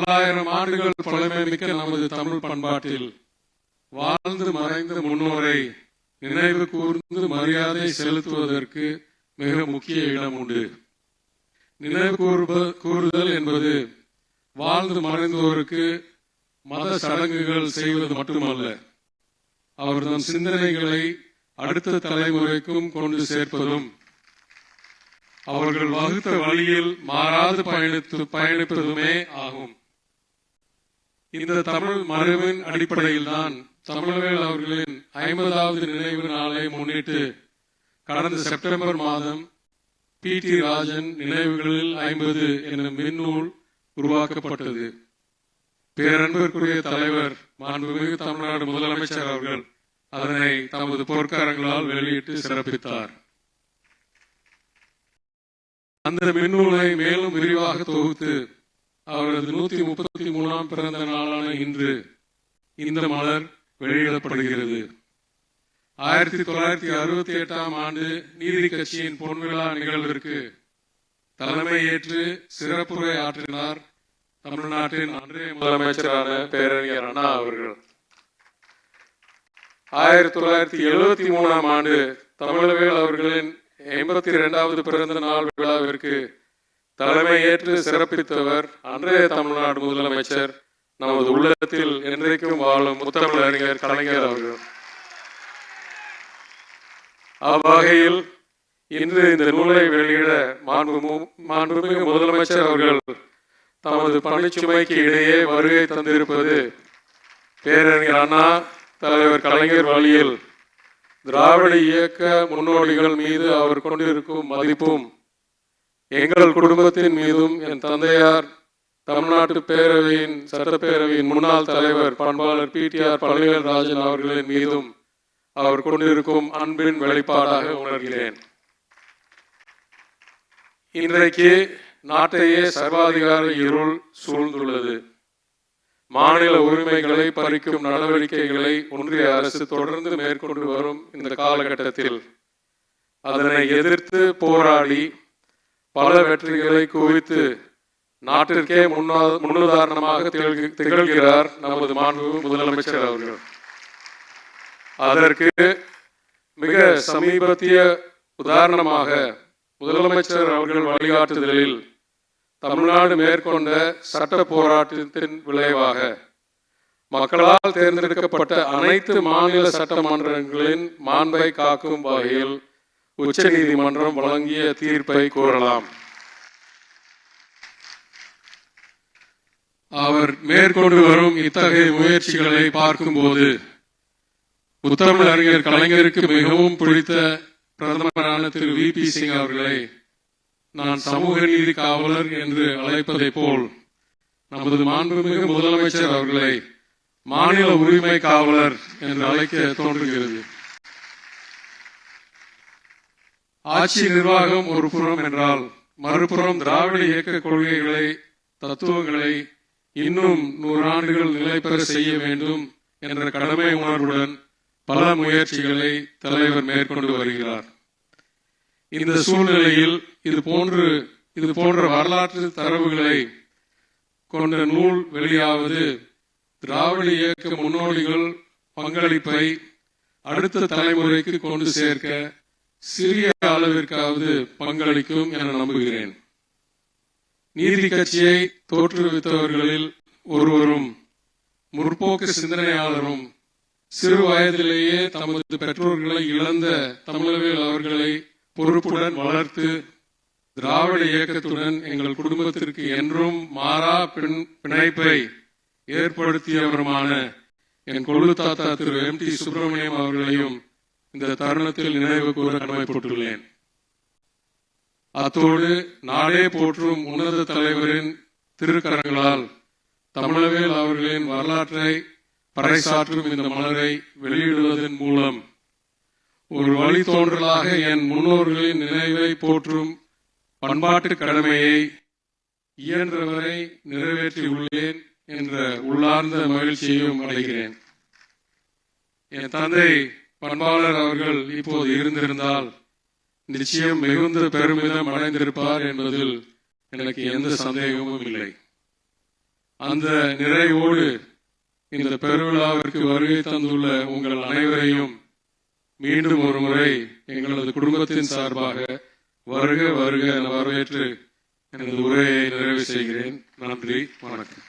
பல்லாயிரம் ஆண்டுகள் பழமை மிக்க நமது தமிழ் பண்பாட்டில் வாழ்ந்து மறைந்த முன்னோரை நினைவு கூர்ந்து மரியாதை செலுத்துவதற்கு மிக முக்கிய இடம் உண்டு. நினைவு கூறுதல் என்பது வாழ்ந்து மறைந்தோருக்கு மத சடங்குகள் செய்வது மட்டுமல்ல, அவர்தம் சிந்தனைகளை அடுத்த தலைமுறைக்கும் கொண்டு சேர்ப்பதும், அவர்கள் வகுத்த வழியில் மாறாது பயணிப்பதுமே ஆகும். இந்த தமிழ் மரபின் அடிப்படையில் தான் தமிழவேல் அவர்களின் 50வது நினைவு நாளை முன்னிட்டு கடந்த செப்டம்பர் மாதம் PT ராஜன் நினைவுகளில் 50 எனும் மின்னூல் உருவாக்கப்பட்டது. பேரன்பிற்குரிய தலைவர் மாண்புமிகு தமிழ்நாடு முதலமைச்சர் அவர்கள் அதனை தமது பொற்கரங்களால் வெளியிட்டு சிறப்பித்தார். அந்த மின்னூலை மேலும் விரிவாக தொகுத்து அவரது 133ஆம் பிறந்த நாளான இன்று இந்த மலர் வெளியிடப்படுகிறது. 1968ஆம் ஆண்டு நீதி கட்சியின் பொன்விழா நிகழ்விற்கு தலைமை ஏற்று சிறப்புரை ஆற்றினார் தமிழ்நாட்டின் அன்றைய முதலமைச்சரான பேரறிஞர் அண்ணா அவர்கள். 1973ஆம் ஆண்டு தமிழவேல் அவர்களின் 82வது பிறந்த நாள் விழாவிற்கு தலைமை ஏற்று சிறப்பித்தவர் அன்றைய தமிழ்நாடு முதலமைச்சர், நமது உள்ளத்தில் என்றைக்கும் வாழும் முத்தமிழ் அறிஞர் கலைஞர் அவர்கள். அவ்வகையில் இன்று இந்த நூலை வெளியிட மாண்புமிகு முதலமைச்சர் அவர்கள் தமது பணிச்சுமைக்கு இடையே வருகை தந்திருப்பது பேரறிஞர் அண்ணா, தலைவர் கலைஞர் வழியில் திராவிட இயக்க முன்னோடிகள் மீது அவர் கொண்டிருக்கும் மதிப்பும், எங்கள் குடும்பத்தின் மீதும் என் தந்தையார் தமிழ்நாட்டு பேரவையின் சட்டப்பேரவையின் முன்னாள் தலைவர் பண்பாளர் PTR பழனிவேல் ராஜன் அவர்களின் மீதும் அவர் கொண்டிருக்கும் அன்பின் வெளிப்பாடாக உணர்கிறேன். இன்றைக்கு நாட்டையே சர்வாதிகார இருள் சூழ்ந்துள்ளது. மாநில உரிமைகளை பறிக்கும் நடவடிக்கைகளை ஒன்றிய அரசு தொடர்ந்து மேற்கொண்டு வரும் இந்த காலகட்டத்தில் அதனை எதிர்த்து போராடி பல வெற்றிகளை குவித்து நாட்டிற்கே முன்னுதாரணமாக திகழ்கிறார் நமது மாண்புமிகு முதலமைச்சர் அவர்கள். அதற்கு மிக சமீபத்திய உதாரணமாக முதலமைச்சர் அவர்கள் வழிகாட்டுதலில் தமிழ்நாடு மேற்கொண்ட சட்ட போராட்டத்தின் விளைவாக மக்களால் தேர்ந்தெடுக்கப்பட்ட அனைத்து மாநில சட்டமன்றங்களின் மாண்பை காக்கும் வகையில் உச்ச நீதிமன்றம் வழங்கிய தீர்ப்பை கூறலாம். அவர் மேற்கொண்டு வரும் இத்தகைய முயற்சிகளை பார்க்கும்போது முத்தமிழ் அறிஞர் கலைஞருக்கு மிகவும் பிடித்த பிரதமரான திரு VP சிங் அவர்களை நான் சமூக நீதி காவலர் என்று அழைப்பதை போல் நமது மாண்புமிகு முதலமைச்சர் அவர்களை மாநில உரிமை காவலர் என்று அழைக்க தோன்றுகிறது. ஆட்சி நிர்வாகம் ஒரு புறம் என்றால், மறுபுறம் திராவிட இயக்க கொள்கைகளை தத்துவங்களை இன்னும் 100 ஆண்டுகள் நிலை பெற செய்ய வேண்டும் என்ற கடமை உணர்வுடன் பல முயற்சிகளை தலைவர் மேற்கொண்டு வருகிறார். இந்த சூழ்நிலையில் இது போன்ற வரலாற்று தரவுகளை கொண்ட நூல் வெளியாவது திராவிட இயக்க முன்னோடிகள் பங்களிப்பை அடுத்த தலைமுறைக்கு கொண்டு சேர்க்க சிறிய அளவிற்காவது பங்களிக்கும் என நம்புகிறேன். நீதி கட்சியை தோற்றுவித்தவர்களில் ஒருவரும் முற்போக்கு சிந்தனையாளரும் சிறு வயதிலேயே தமது பெற்றோர்களை இழந்த தமிழவேல் அவர்களை பொறுப்புடன் வளர்த்து திராவிட இயக்கத்துடன் எங்கள் குடும்பத்திற்கு என்றும் மாறா பிணைப்பை ஏற்படுத்தியவருமான என் கொள்ளு தாத்தா திரு MT சுப்பிரமணியம் அவர்களையும் இந்த தருணத்தில் நினைவு கூற கடமைப்பட்டுள்ளேன். அத்தோடு நாடே போற்றும் உன்னத தலைவரின் திருக்கரங்களால் தமிழவேல் அவர்களின் வரலாற்றை பறைசாற்றும் இந்த மலரை வெளியிடுவதன் மூலம் ஒரு வழித்தோன்றலாக என் முன்னோர்களின் நினைவை போற்றும் பண்பாட்டு கடமையை இயன்றவரை நிறைவேற்றியுள்ளேன் என்ற உள்ளார்ந்த மகிழ்ச்சியையும் அடைகிறேன். என் தந்தை பண்பாளர் அவர்கள் இப்போது இருந்திருந்தால் நிச்சயம் மிகுந்த பெருமிதம் அடைந்திருப்பார் என்பதில் எனக்கு எந்த சந்தேகமும் இல்லை. அந்த நிறைவோடு இந்த பெருவிழாவிற்கு வருகை தந்துள்ள உங்கள் அனைவரையும் மீண்டும் ஒரு முறை எங்களது குடும்பத்தின் சார்பாக வருக வருக என வரவேற்று எனது உரையை நிறைவு செய்கிறேன். நன்றி, வணக்கம்.